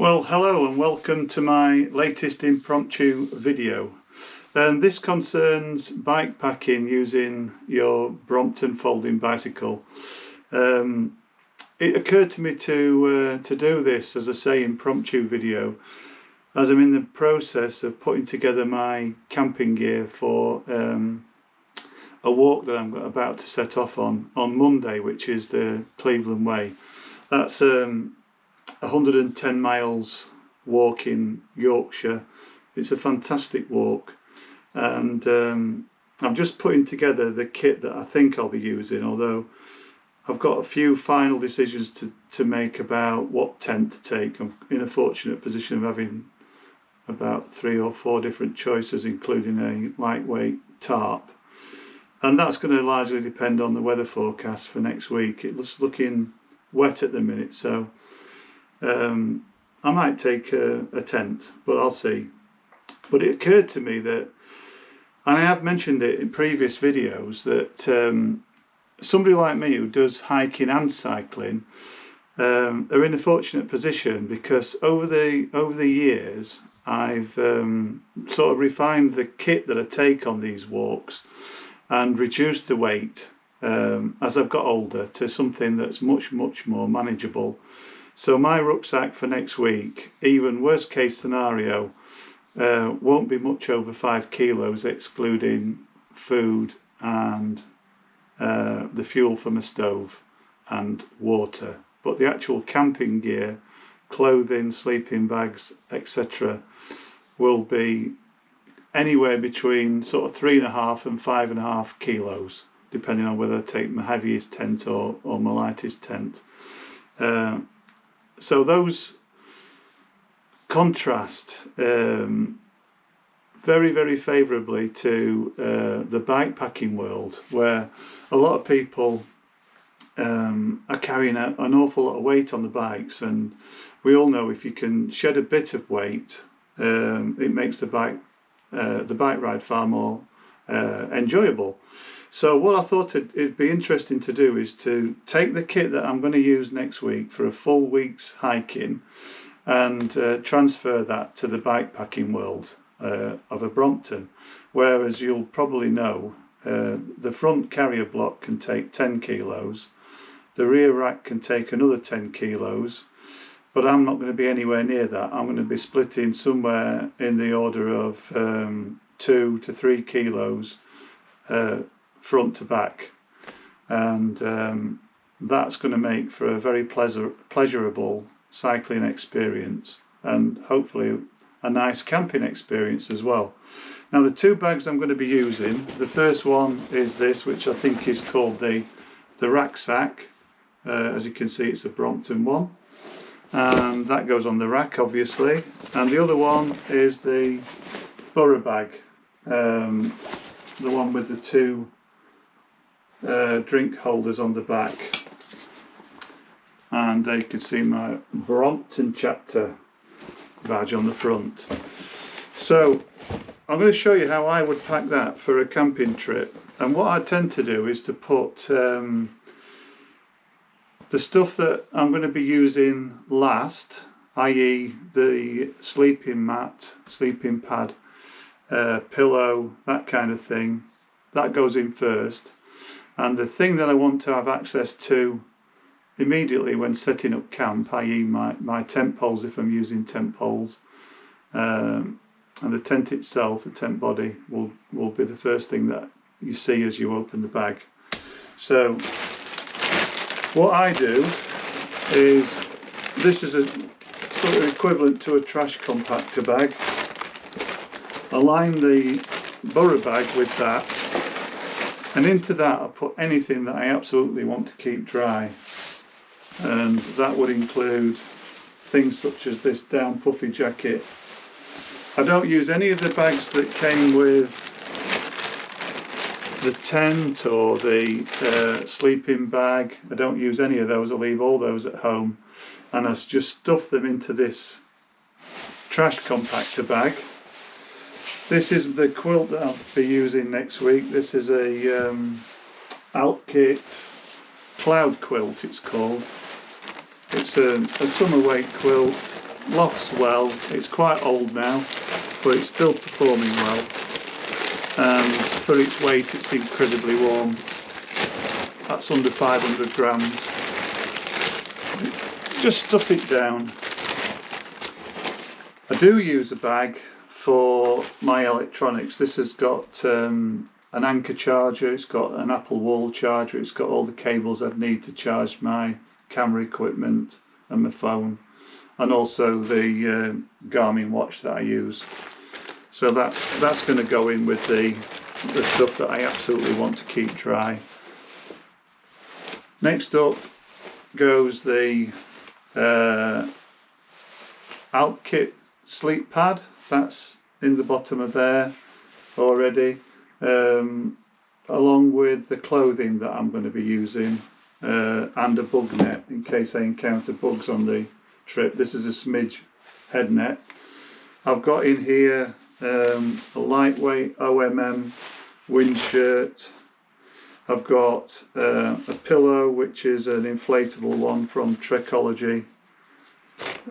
Well, hello and welcome to my latest impromptu video. This concerns bike packing using your Brompton folding bicycle. It occurred to me to do this, as I say, impromptu video, as I'm in the process of putting together my camping gear for a walk that I'm about to set off on Monday, which is the Cleveland Way. That's 110 miles walk in Yorkshire. It's a fantastic walk, and I'm just putting together the kit that I think I'll be using, although I've got a few final decisions to make about what tent to take. I'm in a fortunate position of having about 3 or 4 different choices, including a lightweight tarp, and that's going to largely depend on the weather forecast for next week. It's looking wet at the minute, so I might take a tent, but I'll see. But it occurred to me that, and I have mentioned it in previous videos, that somebody like me who does hiking and cycling are in a fortunate position, because over the years I've sort of refined the kit that I take on these walks and reduced the weight as I've got older to something that's much more manageable. So my rucksack for next week, even worst case scenario, won't be much over 5 kilos, excluding food and the fuel for my stove and water. But the actual camping gear, clothing, sleeping bags, etc., will be anywhere between sort of 3.5 and 5.5 kilos, depending on whether I take my heaviest tent or my lightest tent. So those contrast very favourably to the bikepacking world, where a lot of people are carrying an awful lot of weight on the bikes, and we all know if you can shed a bit of weight, it makes the bike ride far more enjoyable. So what I thought it'd be interesting to do is to take the kit that I'm going to use next week for a full week's hiking and transfer that to the bikepacking world of a Brompton, where, as you'll probably know, the front carrier block can take 10 kilos, the rear rack can take another 10 kilos, but I'm not going to be anywhere near that. I'm going to be splitting somewhere in the order of 2 to 3 kilos front to back, and that's going to make for a very pleasurable cycling experience, and hopefully a nice camping experience as well. Now, the 2 bags I'm going to be using, the first one is this, which I think is called the rucksack. As you can see, it's a Brompton one, and that goes on the rack obviously, and the other one is the burrow bag, the one with the 2 drink holders on the back, and you can see my Brompton chapter badge on the front. So I'm going to show you how I would pack that for a camping trip, and what I tend to do is to put the stuff that I'm going to be using last, i.e. the sleeping mat, sleeping pad, pillow, that kind of thing, that goes in first. And the thing that I want to have access to immediately when setting up camp, i.e. my tent poles, if I'm using tent poles, and the tent itself, the tent body, will be the first thing that you see as you open the bag. So what I do is, this is a sort of equivalent to a trash compactor bag. I line the burrow bag with that, and into that I put anything that I absolutely want to keep dry, and that would include things such as this down puffy jacket. I don't use any of the bags that came with the tent or the sleeping bag. I don't use any of those. I leave all those at home, and I just stuff them into this trash compactor bag. This is the quilt that I'll be using next week. This is a Altkit cloud quilt, it's called. It's a summer weight quilt. lofts well. It's quite old now, but it's still performing well. And for its weight, it's incredibly warm. That's under 500 grams. Just stuff it down. I do use a bag for my electronics. This has got an anchor charger, it's got an Apple wall charger, it's got all the cables I'd need to charge my camera equipment and my phone, and also the Garmin watch that I use. So that's going to go in with the stuff that I absolutely want to keep dry. Next up goes the Alpkit sleep pad. That's in the bottom of there already, along with the clothing that I'm going to be using, and a bug net in case I encounter bugs on the trip. This is a Smidge head net. I've got in here a lightweight OMM wind shirt. I've got a pillow, which is an inflatable one from Trekology,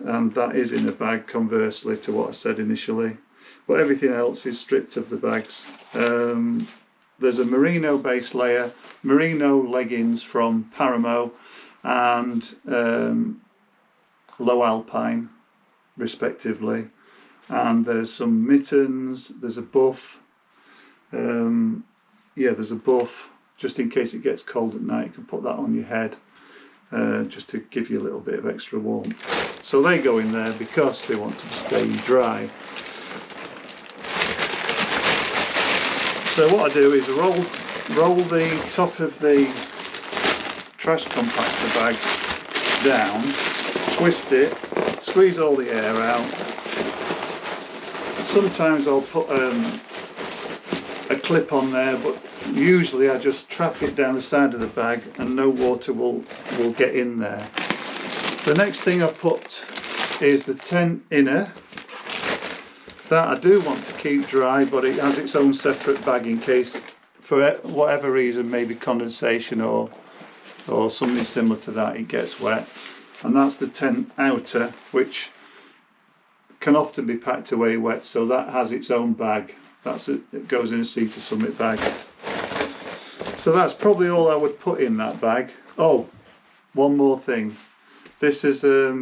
and that is in a bag, conversely to what I said initially, but everything else is stripped of the bags. There's a merino base layer, merino leggings from Paramo, and low alpine respectively, and there's some mittens, there's a buff, there's a buff just in case it gets cold at night. You can put that on your head, just to give you a little bit of extra warmth. So they go in there because they want to stay dry. So what I do is roll the top of the trash compactor bag down, twist it, squeeze all the air out. Sometimes I'll put a clip on there, but usually I just trap it down the side of the bag and no water will get in there. The next thing I put is the tent inner. That I do want to keep dry, but it has its own separate bag in case, for whatever reason, maybe condensation or something similar to that, it gets wet. And that's the tent outer, which can often be packed away wet, so that has its own bag. It goes in a Sea to Summit bag. So that's probably all I would put in that bag. Oh, one more thing. This is a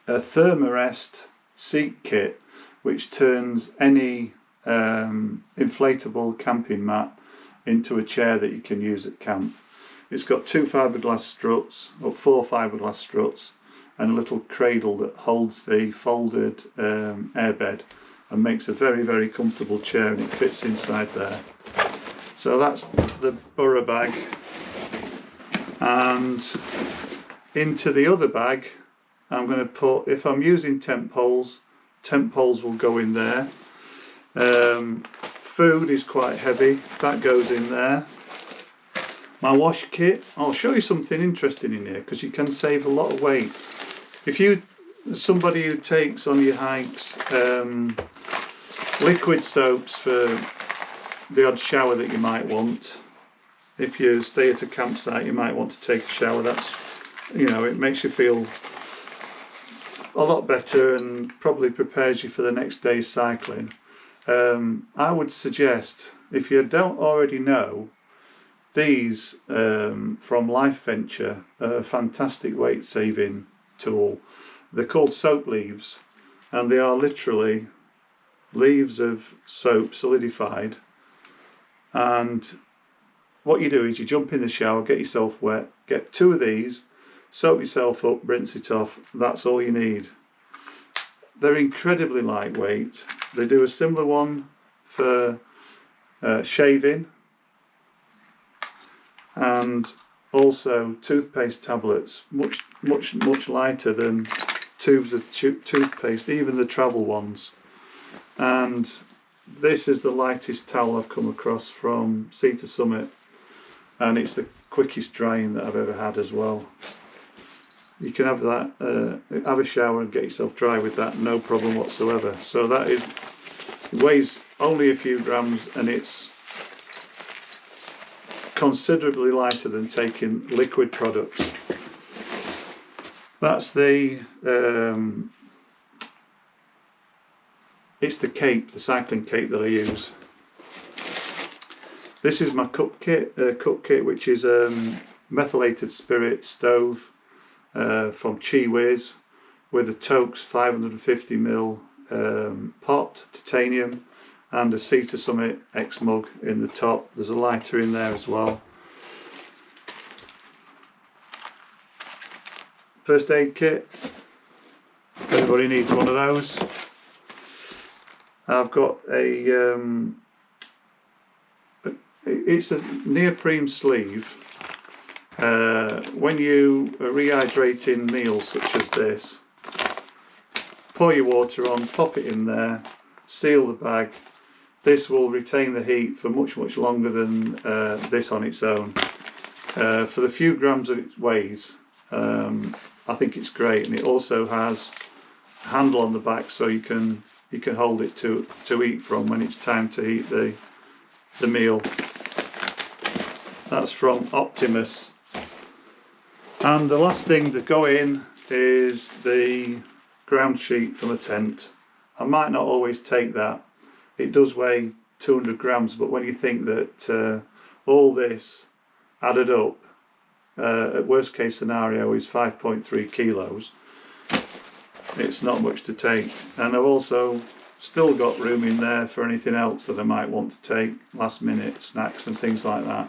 Thermarest seat kit, which turns any inflatable camping mat into a chair that you can use at camp. It's got 2 fiberglass struts, or 4 fiberglass struts, and a little cradle that holds the folded airbed and makes a very, very comfortable chair, and it fits inside there. So that's the burrow bag, and into the other bag I'm going to put, if I'm using tent poles will go in there. Food is quite heavy, that goes in there. My wash kit, I'll show you something interesting in here because you can save a lot of weight. If you're somebody who takes on your hikes liquid soaps for the odd shower that you might want, if you stay at a campsite you might want to take a shower, that's, it makes you feel a lot better and probably prepares you for the next day's cycling. I would suggest, if you don't already know, these from Life Venture are a fantastic weight saving tool. They're called soap leaves, and they are literally leaves of soap solidified, and what you do is you jump in the shower, get yourself wet, get 2 of these, soak yourself up, rinse it off. That's all you need. They're incredibly lightweight. They do a similar one for shaving, and also toothpaste tablets, much lighter than tubes of toothpaste, even the travel ones. And this is the lightest towel I've come across from Sea to Summit, and it's the quickest drying that I've ever had as well. You can have that, have a shower and get yourself dry with that, no problem whatsoever. So that weighs only a few grams, and it's considerably lighter than taking liquid products. That's the it's the cape, the cycling cape that I use. This is my cup kit, which is methylated spirit stove from Chi-Wiz with a Tokes 550ml pot, titanium, and a Cedar Summit X mug in the top. There's a lighter in there as well. First aid kit, everybody needs one of those. I've got it's a neoprene sleeve. When you are rehydrating meals such as this, pour your water on, pop it in there, seal the bag. This will retain the heat for much longer than this on its own. For the few grams that it weighs, I think it's great, and it also has a handle on the back so you can hold it to eat from when it's time to heat the meal. That's from Optimus. And the last thing to go in is the ground sheet from the tent. I might not always take that. It does weigh 200 grams, but when you think that all this added up, at worst case scenario is 5.3 kilos, it's not much to take. And I've also still got room in there for anything else that I might want to take, last minute snacks and things like that.